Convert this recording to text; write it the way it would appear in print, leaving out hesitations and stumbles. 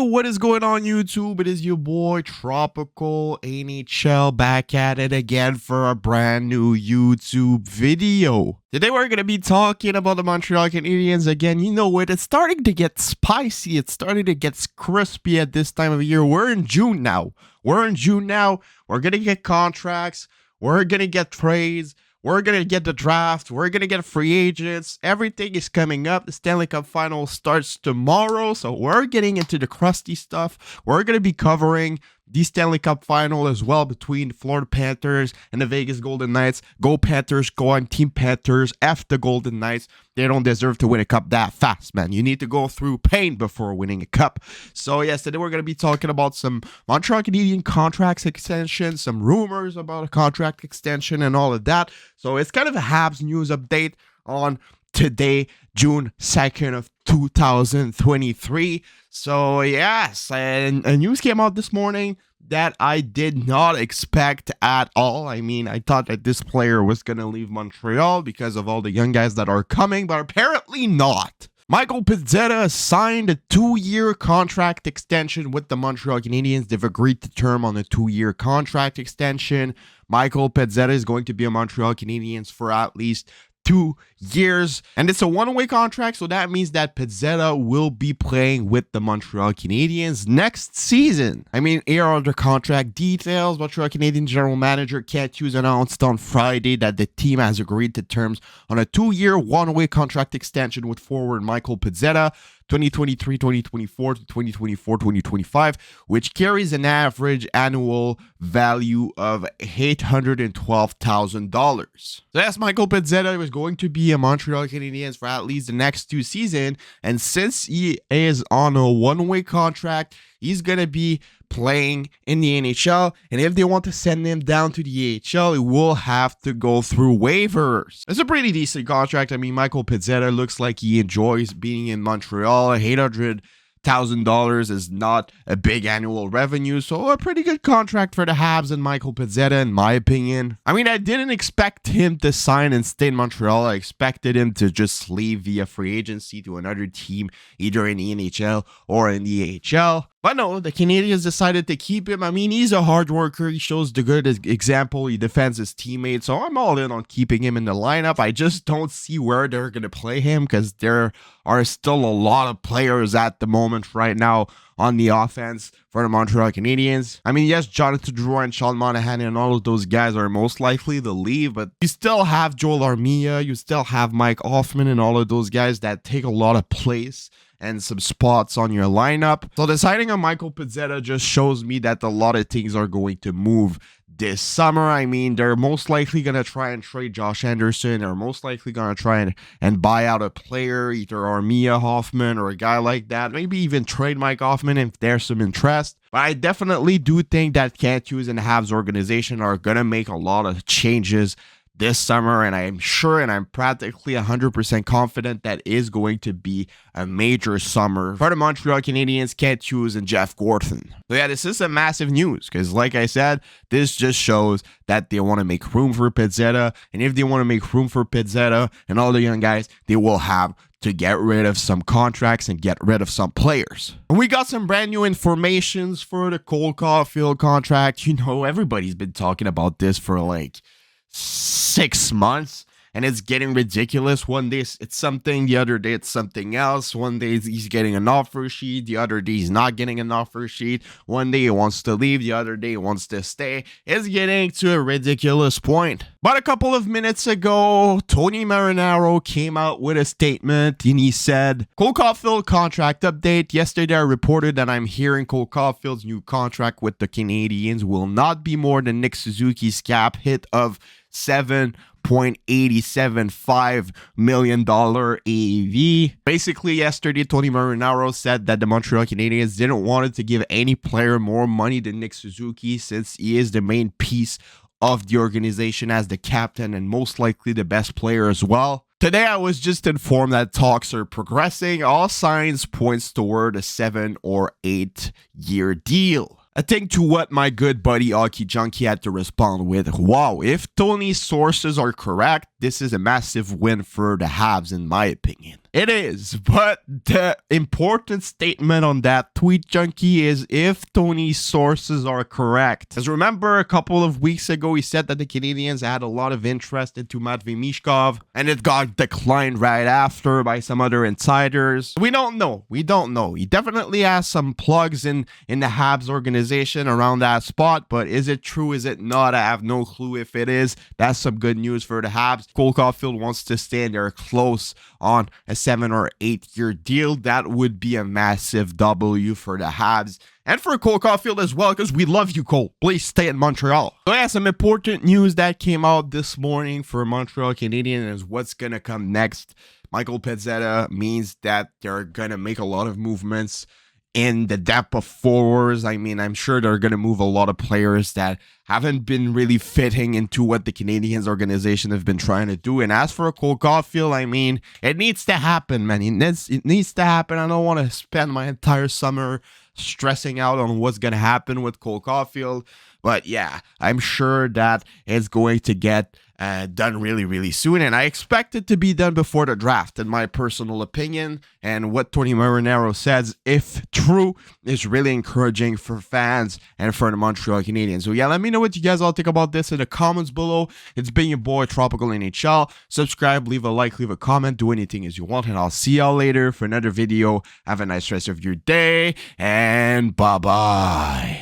what is going on YouTube? It is your boy Tropical NHL back at it again for a brand new YouTube video. Today we're going to be talking about the Montreal Canadiens again. You know what? It's starting to get spicy. It's starting to get crispy at this time of year. We're in June now. We're going to get contracts. We're going to get trades. We're going to get the draft. We're going to get free agents. Everything is coming up. The Stanley Cup Final starts tomorrow. So we're getting into the crusty stuff. We're going to be covering the Stanley Cup Final as well between the Florida Panthers and the Vegas Golden Knights. Go Panthers, go on Team Panthers. F the Golden Knights. They don't deserve to win a cup that fast, man. You need to go through pain before winning a cup. So yes, today we're going to be talking about some Montreal Canadiens contracts extension, some rumors about a contract extension and all of that. So it's kind of a Habs news update on today, June 2nd of 2023. So yes, and a news came out this morning that I did not expect at all. I mean, I thought that this player was going to leave Montreal because of all the young guys that are coming, but apparently not. Michael Pezzetta signed a 2-year contract extension with the Montreal Canadiens. They've agreed to term on a 2-year contract extension. Michael Pezzetta is going to be a Montreal Canadiens for at least 2 years, and it's a one-way contract, so that means that Pezzetta will be playing with the Montreal Canadiens next season. I mean, here are the contract details. Montreal Canadiens general manager Kent Hughes announced on Friday that the team has agreed to terms on a 2-year one-way contract extension with forward Michael Pezzetta, 2023-2024 to 2024-2025, which carries an average annual value of $812,000. So yes, Michael Pezzetta was going to be a Montreal Canadiens for at least the next 2 seasons, and since he is on a one-way contract, he's going to be playing in the NHL, and if they want to send him down to the AHL, it will have to go through waivers. It's a pretty decent contract. I mean, Michael Pezzetta looks like he enjoys being in Montreal. $800,000 is not a big annual revenue, so a pretty good contract for the Habs and Michael Pezzetta, in my opinion. I mean, I didn't expect him to sign and stay in Montreal. I expected him to just leave via free agency to another team, either in the NHL or in the AHL. But no, the Canadiens decided to keep him. I mean, he's a hard worker. He shows the good example. He defends his teammates. So I'm all in on keeping him in the lineup. I just don't see where they're going to play him because there are still a lot of players at the moment right now on the offense for the Montreal Canadiens. I mean, yes, Jonathan Drouin and Sean Monahan and all of those guys are most likely to leave, but you still have Joel Armia, you still have Mike Hoffman and all of those guys that take a lot of place and some spots on your lineup. So deciding on Michael Pezzetta just shows me that a lot of things are going to move this summer. I mean, they're most likely going to try and trade Josh Anderson. They're most likely going to try and buy out a player, either Armia, Hoffman, or a guy like that. Maybe even trade Mike Hoffman if there's some interest. But I definitely do think that Kent Hughes and the Habs organization are going to make a lot of changes this summer, and I'm sure and I'm practically 100% confident that is going to be a major summer for the Montreal Canadiens, Kent Hughes, and Jeff Gorton. So yeah, this is a massive news because, like I said, this just shows that they want to make room for Pezzetta, and if they want to make room for Pezzetta and all the young guys, they will have to get rid of some contracts and get rid of some players. And we got some brand new informations for the Cole Caufield contract. You know, everybody's been talking about this for like 6 months, and it's getting ridiculous. One day it's something, the other day it's something else. One day he's getting an offer sheet, the other day he's not getting an offer sheet. One day he wants to leave, the other day he wants to stay. It's getting to a ridiculous point. But a couple of minutes ago, Tony Marinaro came out with a statement, and he said, Cole Caufield contract update. Yesterday I reported that I'm hearing Cole Caufield's new contract with the Canadiens will not be more than Nick Suzuki's cap hit of $7.875 million AAV. Basically, yesterday, Tony Marinaro said that the Montreal Canadiens didn't want to give any player more money than Nick Suzuki since he is the main piece of the organization as the captain and most likely the best player as well. Today, I was just informed that talks are progressing. All signs points toward a 7 or 8 year deal. I think to what my good buddy Hockey Junkie had to respond with, wow, if Tony's sources are correct, this is a massive win for the Habs in my opinion. It is, but the important statement on that tweet, Junkie, is if Tony's sources are correct. Because remember, a couple of weeks ago, he said that the Canadiens had a lot of interest into Matvei Mishkov, and it got declined right after by some other insiders. We don't know. We don't know. He definitely has some plugs in the Habs organization around that spot, but is it true? Is it not? I have no clue. If it is, that's some good news for the Habs. Cole Caufield wants to stay in there close on a 7 or 8 year deal. That would be a massive W for the Habs and for Cole Caufield as well, because we love you, Cole. Please stay in Montreal. So yeah, some important news that came out this morning for Montreal Canadiens is what's going to come next. Michael Pezzetta means that they're going to make a lot of movements in the depth of forwards. I mean, I'm sure they're going to move a lot of players that haven't been really fitting into what the Canadiens organization have been trying to do. And as for Cole Caufield, I mean, it needs to happen, man. It needs to happen. I don't want to spend my entire summer stressing out on what's going to happen with Cole Caufield. But yeah, I'm sure that it's going to get done really, really soon. And I expect it to be done before the draft, in my personal opinion. And what Tony Marinaro says, if true, is really encouraging for fans and for the Montreal Canadiens. So yeah, let me know what you guys all think about this in the comments below. It's been your boy, Tropical NHL. Subscribe, leave a like, leave a comment, do anything as you want. And I'll see y'all later for another video. Have a nice rest of your day. And bye-bye.